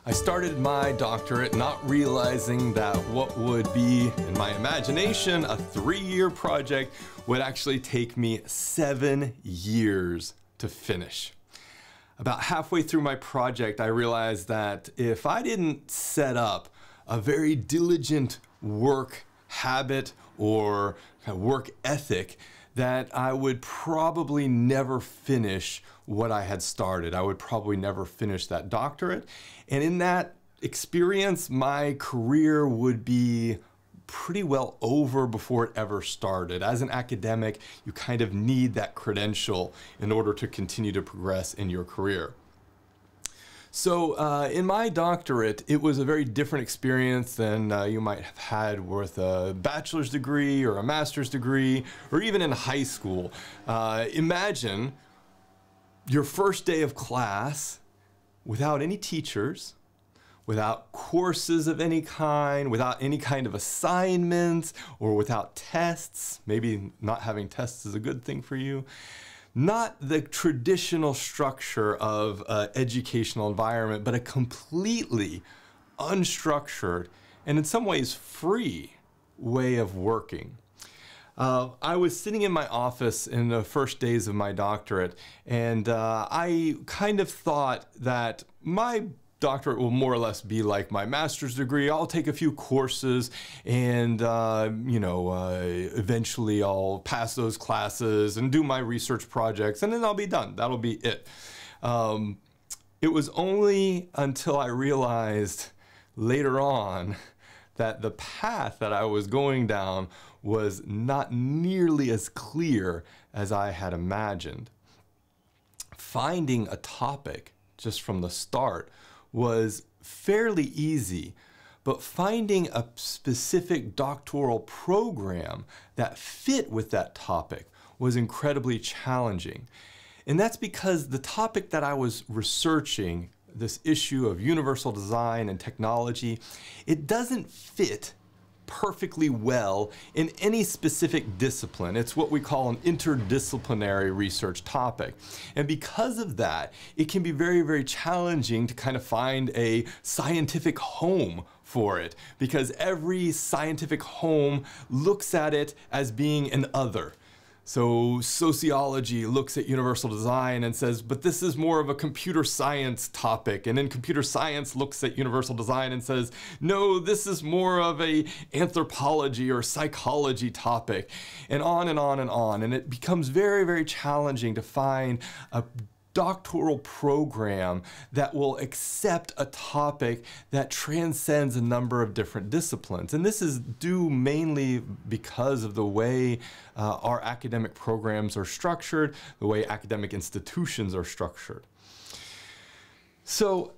I started my doctorate not realizing that what would be, in my imagination, a 3-year project would actually take me 7 years to finish. About halfway through my project, I realized that if I didn't set up a very diligent work habit or work ethic, that I would probably never finish what I had started. I would probably never finish that doctorate. And in that experience, my career would be pretty well over before it ever started. As an academic, you kind of need that credential in order to continue to progress in your career. So in my doctorate, it was a very different experience than you might have had with a bachelor's degree or a master's degree, or even in high school. Imagine your first day of class without any teachers, without courses of any kind, without any kind of assignments, or without tests. Maybe not having tests is a good thing for you. Not the traditional structure of an educational environment, but a completely unstructured and in some ways free way of working. I was sitting in my office in the first days of my doctorate, and I kind of thought that my doctorate will more or less be like my master's degree. I'll take a few courses and, eventually I'll pass those classes and do my research projects, and then I'll be done. That'll be it. It was only until I realized later on that the path that I was going down was not nearly as clear as I had imagined. Finding a topic just from the start was fairly easy, but finding a specific doctoral program that fit with that topic was incredibly challenging. And that's because the topic that I was researching, this issue of universal design and technology, it doesn't fit perfectly well in any specific discipline. It's what we call an interdisciplinary research topic. And because of that, it can be very, very challenging to kind of find a scientific home for it, because every scientific home looks at it as being an other. So sociology looks at universal design and says, but this is more of a computer science topic. And then computer science looks at universal design and says, no, this is more of a anthropology or psychology topic, and on and on and on. And it becomes very, very challenging to find a doctoral program that will accept a topic that transcends a number of different disciplines. And this is due mainly because of the way our academic programs are structured, the way academic institutions are structured. So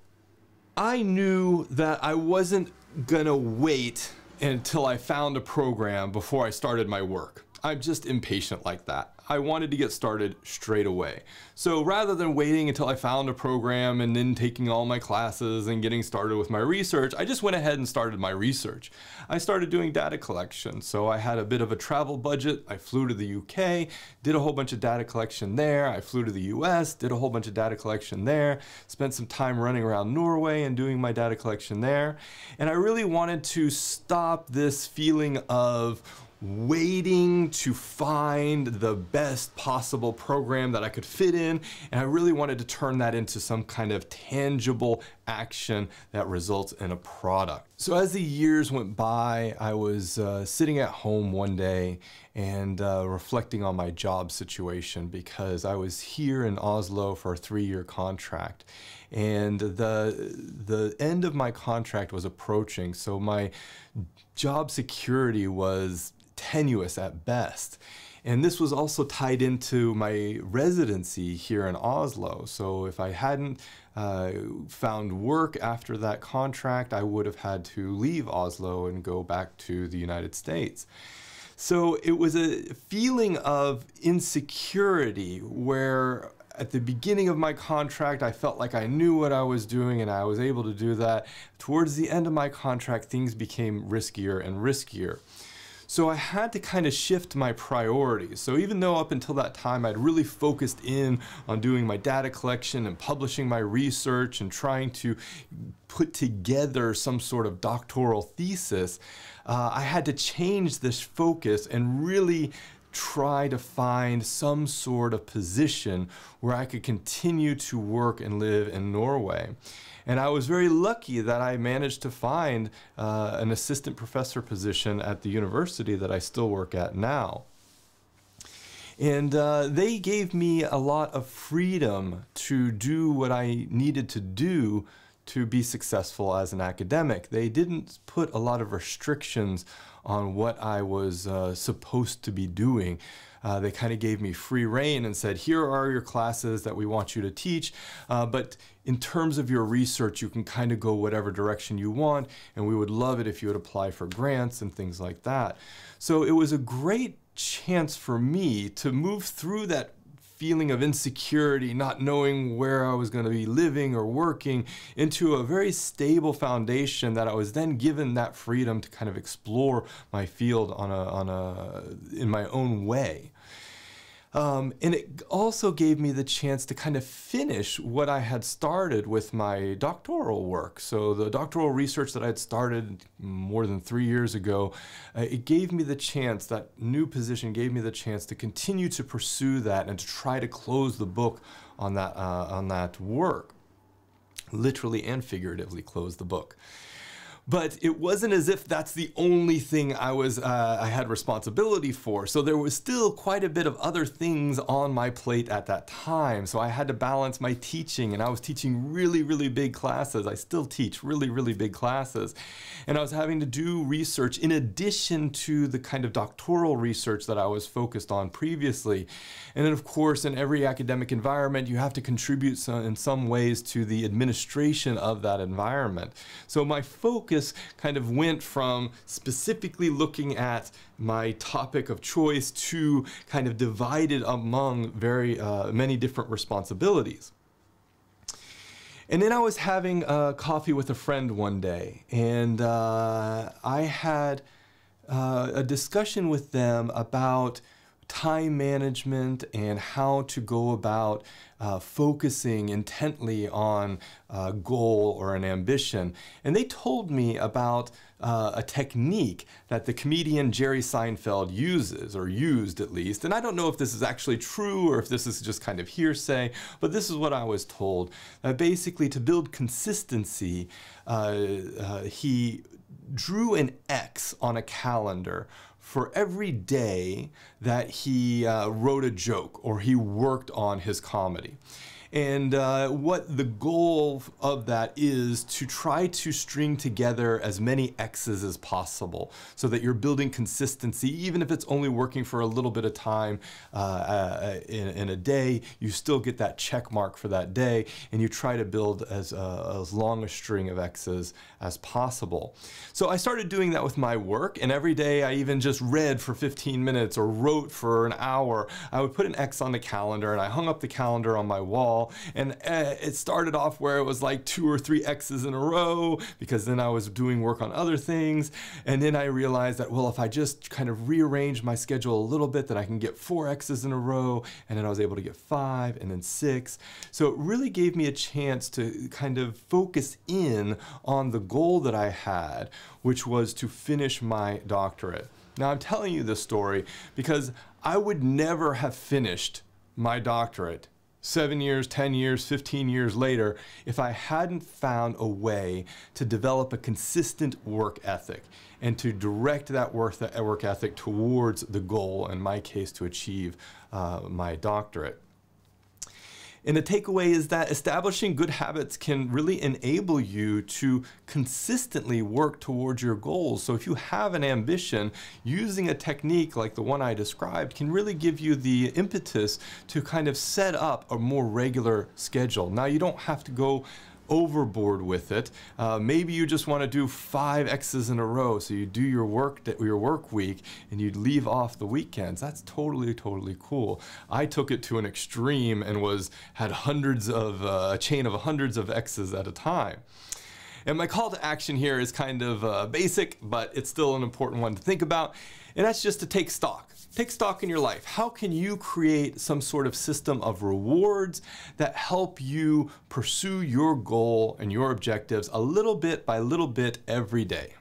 I knew that I wasn't gonna wait until I found a program before I started my work. I'm just impatient like that. I wanted to get started straight away. So rather than waiting until I found a program and then taking all my classes and getting started with my research, I just went ahead and started my research. I started doing data collection. So I had a bit of a travel budget. I flew to the UK, did a whole bunch of data collection there. I flew to the US, did a whole bunch of data collection there, spent some time running around Norway and doing my data collection there. And I really wanted to stop this feeling of waiting to find the best possible program that I could fit in, and I really wanted to turn that into some kind of tangible action that results in a product. So as the years went by, I was sitting at home one day and reflecting on my job situation, because I was here in Oslo for a 3-year contract, and the end of my contract was approaching, so my job security was tenuous at best. And this was also tied into my residency here in Oslo. So if I hadn't found work after that contract, I would have had to leave Oslo and go back to the United States. So it was a feeling of insecurity where at the beginning of my contract, I felt like I knew what I was doing and I was able to do that. Towards the end of my contract, things became riskier and riskier. So I had to kind of shift my priorities. So even though up until that time I'd really focused in on doing my data collection and publishing my research and trying to put together some sort of doctoral thesis, I had to change this focus and really try to find some sort of position where I could continue to work and live in Norway. And I was very lucky that I managed to find an assistant professor position at the university that I still work at now. And they gave me a lot of freedom to do what I needed to do to be successful as an academic. They didn't put a lot of restrictions on what I was supposed to be doing. They kind of gave me free rein and said, here are your classes that we want you to teach, but in terms of your research, you can kind of go whatever direction you want, and we would love it if you would apply for grants and things like that. So it was a great chance for me to move through that feeling of insecurity, not knowing where I was going to be living or working, into a very stable foundation that I was then given that freedom to kind of explore my field in my own way. And it also gave me the chance to kind of finish what I had started with my doctoral work. So the doctoral research that I had started more than 3 years ago, it gave me the chance, that new position gave me the chance to continue to pursue that and to try to close the book on that work. Literally and figuratively close the book. But it wasn't as if that's the only thing I had responsibility for. So there was still quite a bit of other things on my plate at that time. So I had to balance my teaching, and I was teaching really, really big classes. I still teach really, really big classes. And I was having to do research in addition to the kind of doctoral research that I was focused on previously. And then, of course, in every academic environment, you have to contribute in some ways to the administration of that environment. So my focus kind of went from specifically looking at my topic of choice to kind of divided among very many different responsibilities. And then I was having coffee with a friend one day, and I had a discussion with them about time management and how to go about focusing intently on a goal or an ambition. And they told me about a technique that the comedian Jerry Seinfeld uses, or used at least. And I don't know if this is actually true or if this is just kind of hearsay, but this is what I was told. Basically, to build consistency, he drew an X on a calendar for every day that he wrote a joke or he worked on his comedy. And what the goal of that is to try to string together as many X's as possible so that you're building consistency. Even if it's only working for a little bit of time in a day, you still get that check mark for that day, and you try to build as long a string of X's as possible. So I started doing that with my work, and every day I even just read for 15 minutes or wrote for an hour. I would put an X on the calendar, and I hung up the calendar on my wall. And it started off where it was like 2 or 3 X's in a row, because then I was doing work on other things. And then I realized that, well, if I just kind of rearrange my schedule a little bit, that I can get 4 X's in a row. And then I was able to get 5 and then 6. So it really gave me a chance to kind of focus in on the goal that I had, which was to finish my doctorate. Now, I'm telling you this story because I would never have finished my doctorate 7 years, 10 years, 15 years later if I hadn't found a way to develop a consistent work ethic and to direct that work ethic towards the goal, in my case, to achieve my doctorate. And the takeaway is that establishing good habits can really enable you to consistently work towards your goals. So if you have an ambition, using a technique like the one I described can really give you the impetus to kind of set up a more regular schedule. Now, you don't have to go overboard with it. Maybe you just want to do 5 X's in a row, so you do your work week and you leave off the weekends. That's totally cool. I took it to an extreme and had hundreds of a chain of hundreds of X's at a time. And my call to action here is kind of basic, but it's still an important one to think about. And that's just to take stock. Take stock in your life. How can you create some sort of system of rewards that help you pursue your goal and your objectives a little bit by little bit every day?